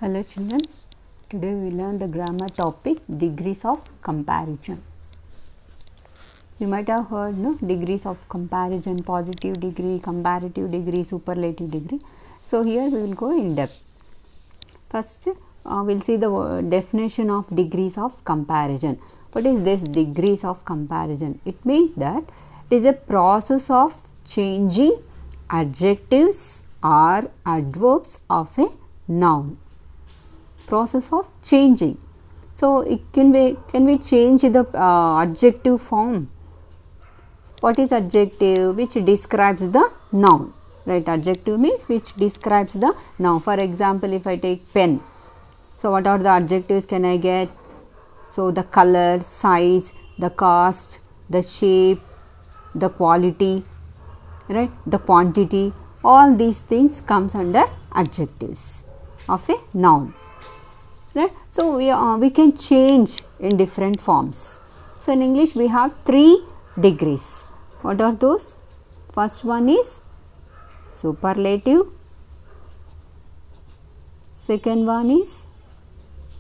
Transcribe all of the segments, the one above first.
Hello children, today we learn the grammar topic degrees of comparison. You might have heard degrees of comparison, positive degree, comparative degree, superlative degree. So here we will go in depth. First we will see the definition of degrees of comparison. What is this degrees of comparison? It means that it is a process of changing adjectives or adverbs of a noun. Process of changing. So can we change the adjective form? What is adjective? Which describes the noun, right? Adjective means which describes the noun. For example, if I take pen, so what are the adjectives can I get? So the color, size, the cost, the shape, the quality, right? The quantity, all these things comes under adjectives of a noun. Right? So we can change in different forms. So in English we have 3 degrees. What are those? First one is superlative, second one is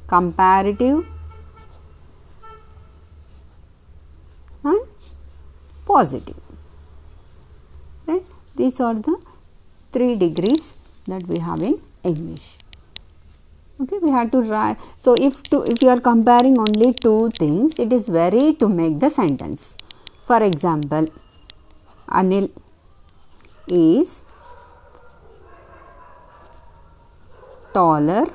comparative and positive. Right? These are the 3 degrees that we have in English. Okay, we have to write. So if you are comparing only 2 things, it is very to make the sentence. For example, Anil is taller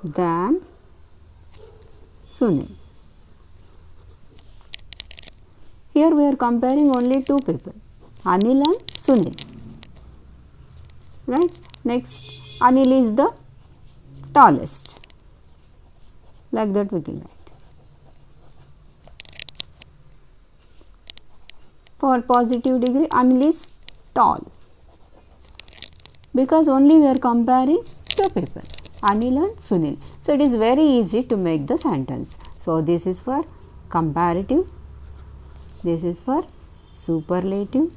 than Sunil. Here we are comparing only 2 people, Anil and Sunil. Right? Next, Anil is the tallest, like that we can write. For positive degree, Anil is tall, because only we are comparing 2 people, Anil and Sunil. So it is very easy to make the sentence. So this is for comparative, this is for superlative,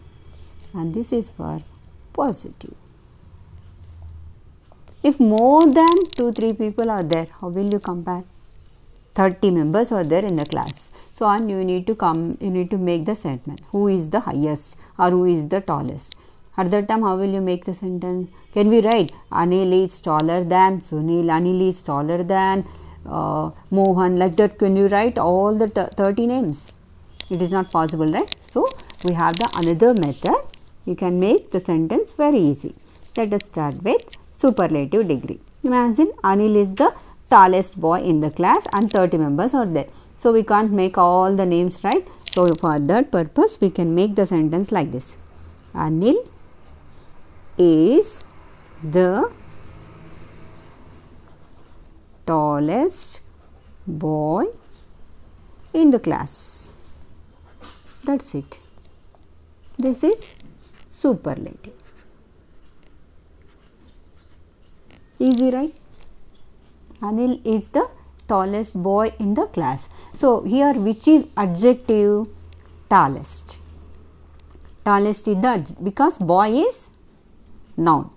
and this is for positive. If more than 2-3 people are there, how will you compare? 30 members are there in the class. So and you need to make the statement. Who is the highest or who is the tallest? At that time, how will you make the sentence? Can we write Anil is taller than Sunil, Anil is taller than Mohan, like that? Can you write all the 30 names? It is not possible, right? So we have the another method. You can make the sentence very easy. Let us start with superlative degree. Imagine Anil is the tallest boy in the class and 30 members are there. So we can't make all the names, right? So for that purpose, we can make the sentence like this. Anil is the tallest boy in the class. That's it. This is superlative. Easy, right? Anil is the tallest boy in the class. So here which is adjective? Tallest. Tallest is the, because boy is noun,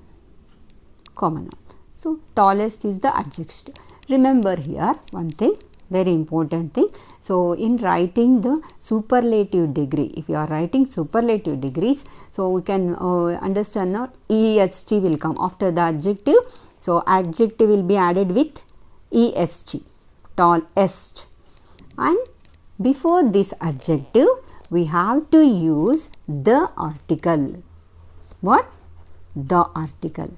common noun. So tallest is the adjective. Remember here one thing, very important thing. So in writing the superlative degree, if you are writing superlative degrees, so we can understand now est will come after the adjective. So adjective will be added with est, tallest, and before this adjective we have to use the article. What? The article.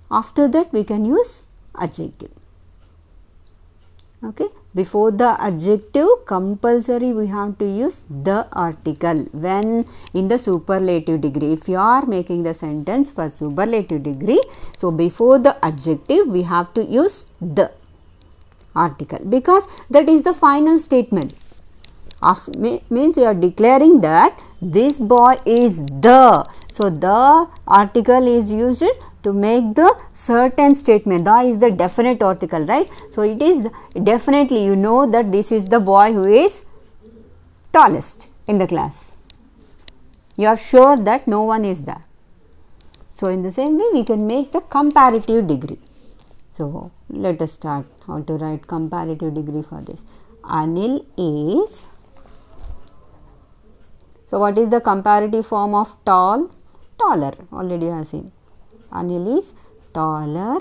After that we can use adjective. Okay, before the adjective compulsory we have to use the article when in the superlative degree. If you are making the sentence for superlative degree, so before the adjective we have to use the article, because that is the final statement. Means you are declaring that this boy is the. So the article is used to make the certain statement. The is the definite article, right? So it is definitely, you know that this is the boy who is tallest in the class. You are sure that no one is there. So in the same way we can make the comparative degree. So let us start how to write comparative degree for this. Anil is, so what is the comparative form of tall? Taller, already you have seen. Anil is taller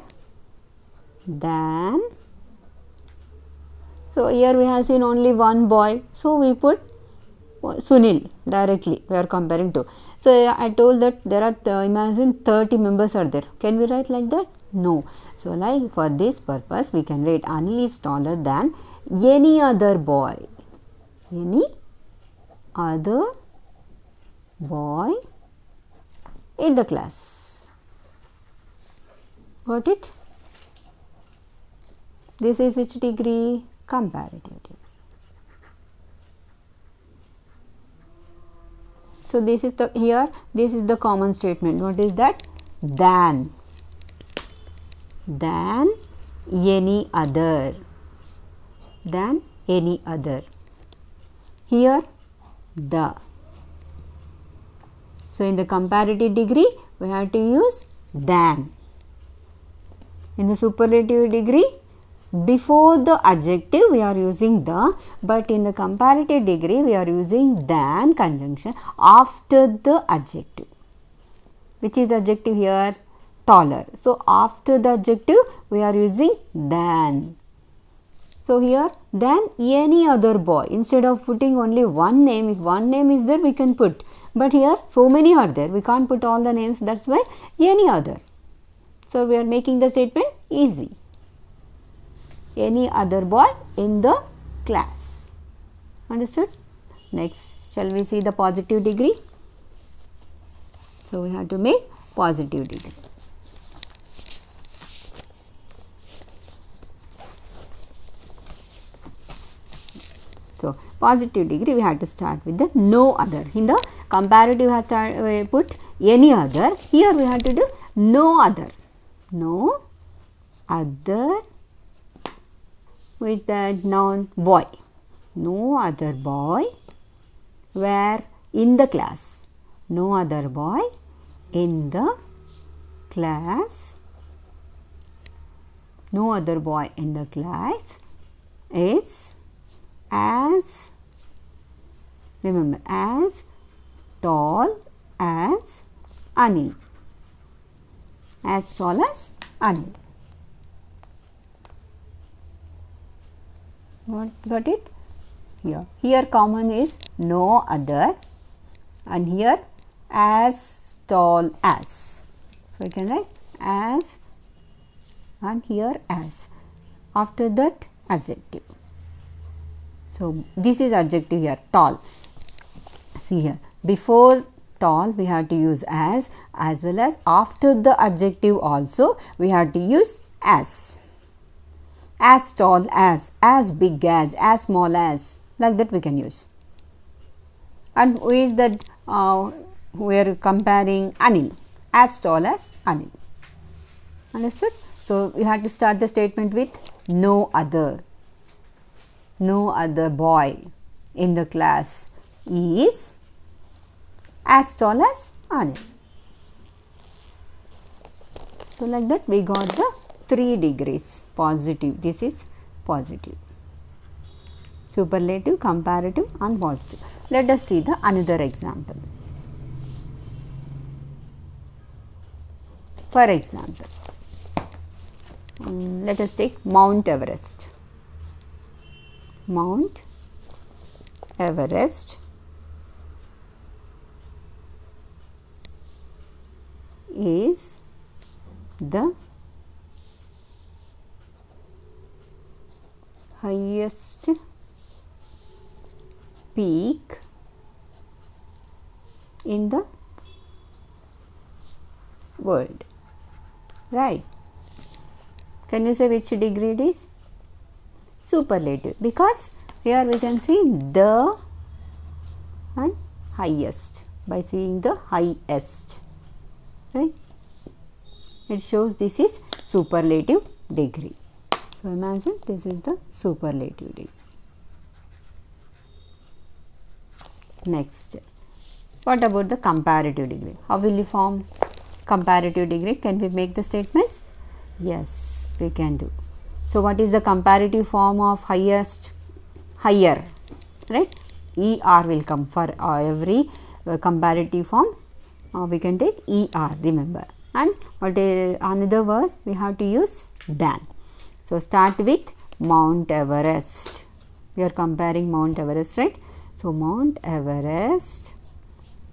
than, so here we have seen only one boy, so we put Sunil directly, we are comparing to. So I told that there are imagine 30 members are there. Can we write like that? No. So like for this purpose we can write Anil is taller than any other boy. Any other boy in the class. Got it? This is which degree? Comparative degree. So this is the, here this is the common statement. What is that? Than any other, than any other. Here the. So in the comparative degree we have to use than. In the superlative degree, before the adjective we are using the, but in the comparative degree we are using than conjunction after the adjective. Which is adjective here? Taller. So after the adjective we are using than. So here than any other boy. Instead of putting only one name, if one name is there we can put, but here so many are there, we can't put all the names, that's why any other. So we are making the statement easy. Any other boy in the class. Understood? Next, shall we see the positive degree? So we have to make positive degree. So positive degree we have to start with the no other. In the comparative has put any other. Here we have to do no other. No other. Who is that noun? Boy. No other boy. Where? In the class. No other boy in the class. No other boy in the class is as, remember, as tall as Anil. As tall as Anil. Got it? Here. Here common is no other, and here as tall as. So you can write as and here as. After that adjective. So this is adjective here, tall. See here, before tall we have to use as well as after the adjective also we have to use as. As tall as big as small as, like that we can use. And who is that we are comparing? Anil. As tall as Anil. Understood? So we have to start the statement with no other. No other boy in the class is as tall as Anil. So like that we got the 3 degrees positive. This is positive. Superlative, comparative and positive. Let us see the another example. For example, let us take Mount Everest. Mount Everest is the highest peak in the world, right? Can you say which degree it is? Superlative, because here we can see the and highest by seeing the highest, right? It shows this is superlative degree. So imagine this is the superlative degree. Next, what about the comparative degree? How will you form comparative degree? Can we make the statements? Yes, we can do. So what is the comparative form of highest? Higher, right? ER will come for every comparative form. We can take ER, remember. And what is another word we have to use? Than. So start with Mount Everest. We are comparing Mount Everest, right? So Mount Everest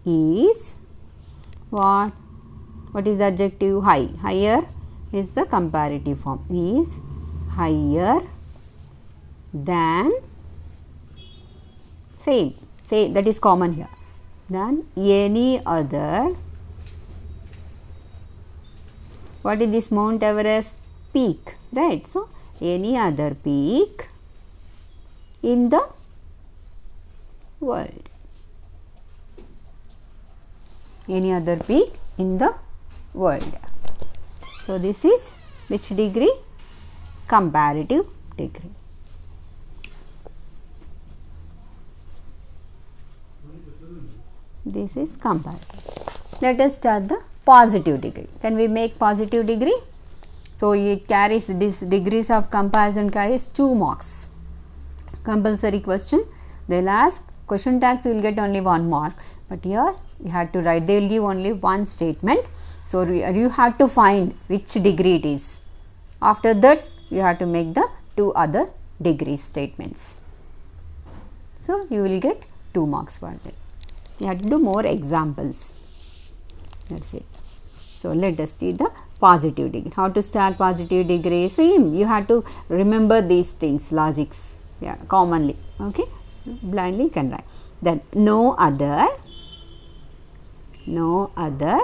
is what? What is the adjective? High. Higher is the comparative form. Is higher than, same, say that is common here, than any other. What is this Mount Everest? Peak, right? So any other peak in the world. Any other peak in the world. So this is which degree? Comparative degree. This is comparative. Let us start the positive degree. Can we make positive degree? So it carries, this degrees of comparison carries 2 marks. Compulsory question. They will ask question tags, you will get only 1 mark. But here you have to write, they will give only one statement. So you have to find which degree it is. After that you have to make the 2 other degree statements. So you will get 2 marks for that. You have to do more examples. That's it. So let us see the positive degree. How to start positive degree? Same. You have to remember these things, logics. Yeah, commonly. Okay. Blindly you can write. Then no other. No other.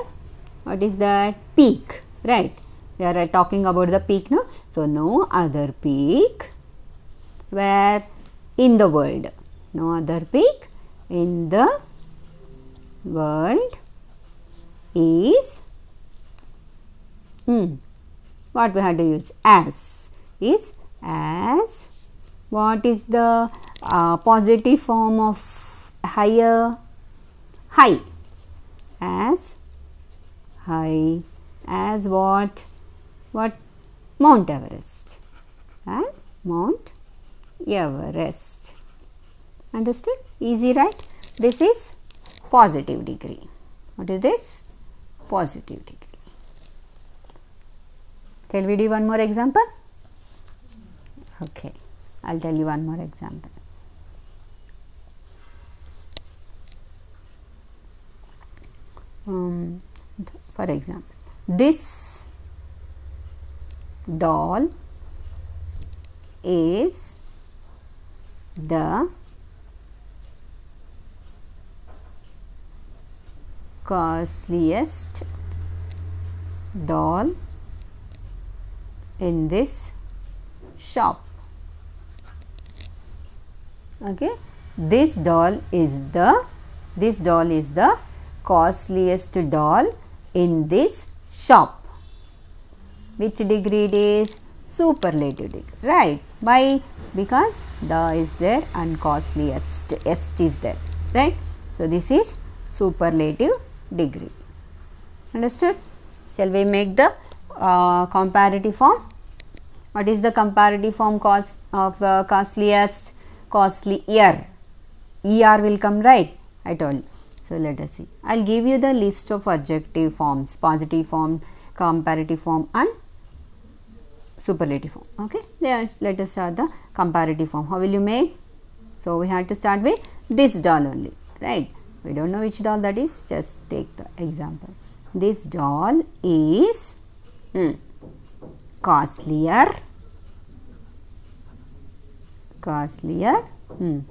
What is that? Peak. Right. We are talking about the peak now. So no other peak where in the world. No other peak in the world is what we have to use? As. Is as. What is the positive form of higher? High. As high as what? What? Mount Everest. And Mount Everest. Understood? Easy, right? This is positive degree. What is this? Positive degree. Can we do one more example? Okay, I'll tell you one more example. For example, this doll is the costliest doll in this shop. Okay, this doll is the costliest doll in this shop. Which degree it is? Superlative degree, right? Why? Because the is there and costliest, est is there, right? So this is superlative degree. Understood? Shall we make the comparative form? What is the comparative form of costliest? Costlier. ER will come, right? I told you. So let us see. I will give you the list of adjective forms, positive form, comparative form and superlative form. Okay. Then let us start the comparative form. How will you make? So we have to start with this doll only, right? We don't know which doll that is. Just take the example. This doll is costlier. Then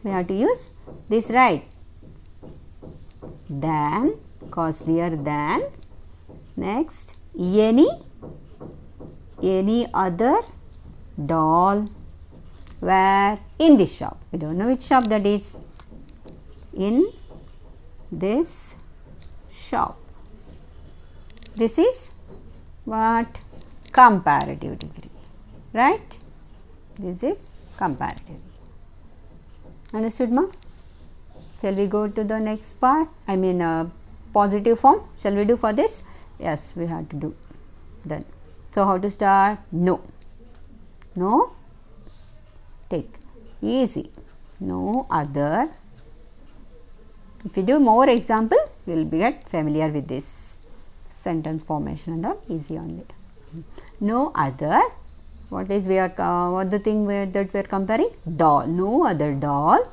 we have to use this, right? Than, costlier than. Next, any other doll where? In this shop. We don't know which shop that is. In this shop. This is what? Comparative degree, right? This is comparative. Understood, ma? Shall we go to the next part? I mean positive form. Shall we do for this? Yes, we have to do. Then So how to start? No. No. Take. Easy. No other. If you do more example, you will get familiar with this sentence formation and all, easy only. No other. What is what the thing that we are comparing? Doll. No other doll.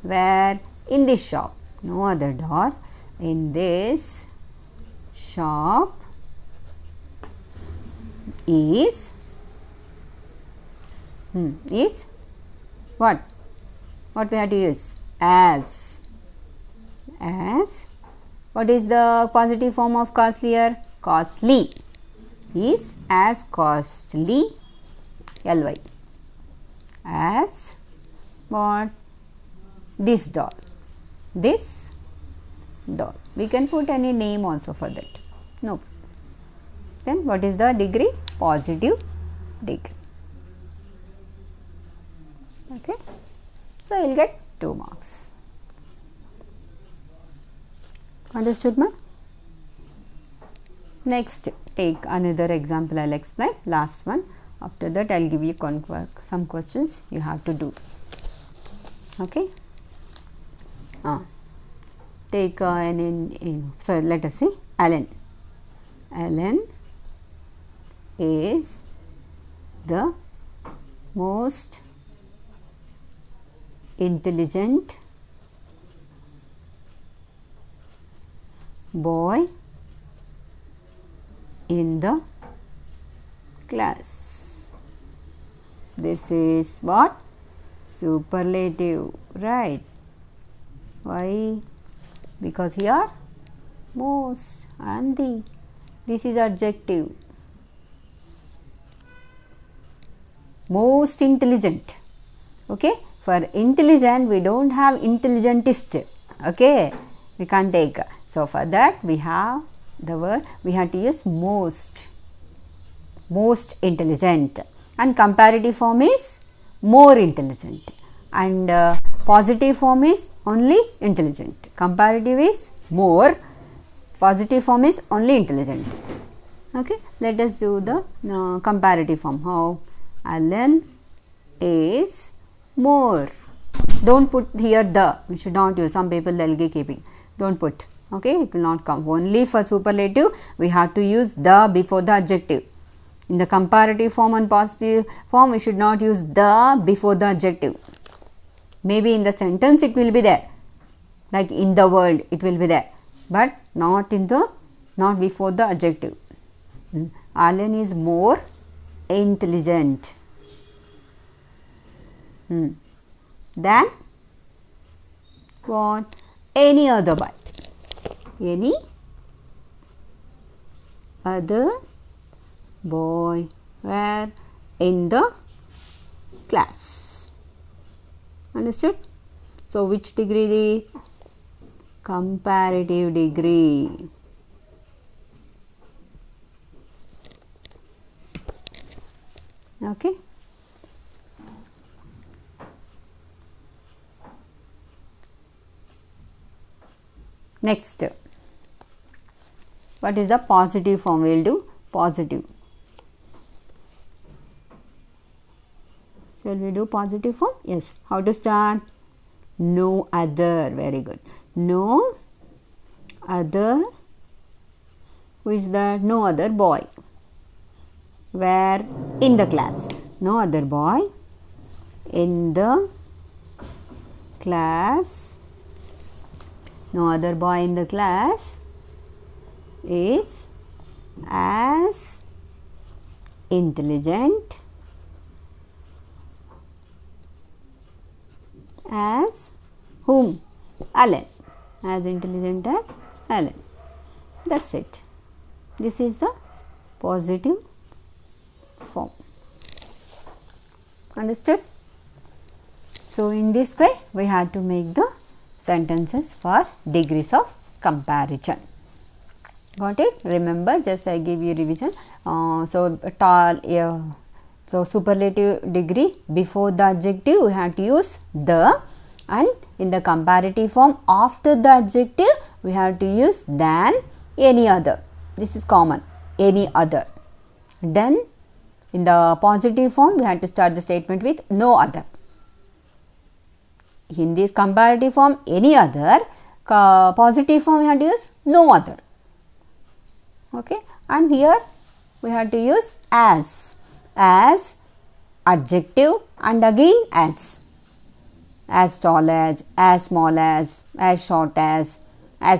Where? In this shop. No other doll. In this shop is what? What we have to use? As. What is the positive form of costlier? Costly. Is as costly. Ly. As what? This doll. This doll. We can put any name also for that. No. Then what is the degree? Positive degree. Okay. So you will get 2 marks. Understood, ma? Next, take another example. I will explain. Last one. After that, I will give you some questions you have to do. Okay. Take so let us see. Alan. Alan is the most intelligent boy in the class. This is what? Superlative, right? Why? Because here most and the. This is adjective. Most intelligent. Okay. For intelligent, we don't have intelligentist. Okay. We can't take. So for that, we have the word. We have to use most. Most intelligent. And comparative form is more intelligent. And positive form is only intelligent. Comparative is more. Positive form is only intelligent. Okay. Let us do the comparative form. How? Alan is more. Don't put here the. We should not use. Some people they will be keeping. Don't put. Okay. It will not come. Only for superlative we have to use the before the adjective. In the comparative form and positive form, we should not use the before the adjective. Maybe in the sentence it will be there. Like in the world it will be there. But not before the adjective. Alan is more intelligent than what? Any other boy. Any other boy where? In the class. Understood? So which degree is? Comparative degree. Okay. Next, what is the positive form? We will do positive. Shall we do positive form? Yes. How to start? No other. Very good. No other. Who is that? No other boy. Where? In the class. No other boy in the class. No other boy in the class is as intelligent as whom? Alan. As intelligent as Alan. That's it. This is the positive form. Understood? So in this way we have to make the sentences for degrees of comparison. Got it? Remember, just I give you revision. So superlative degree, before the adjective we have to use the, and in the comparative form after the adjective we have to use than, any other. This is common. Any other. Then in the positive form we have to start the statement with no other. In this comparative form any other, positive form we have to use no other. Okay, and here we have to use as adjective and again as tall as small as short as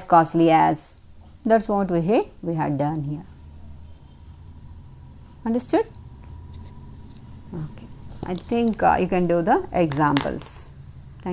costly as. That is what we had done here. Understood? Okay, I think you can do the examples.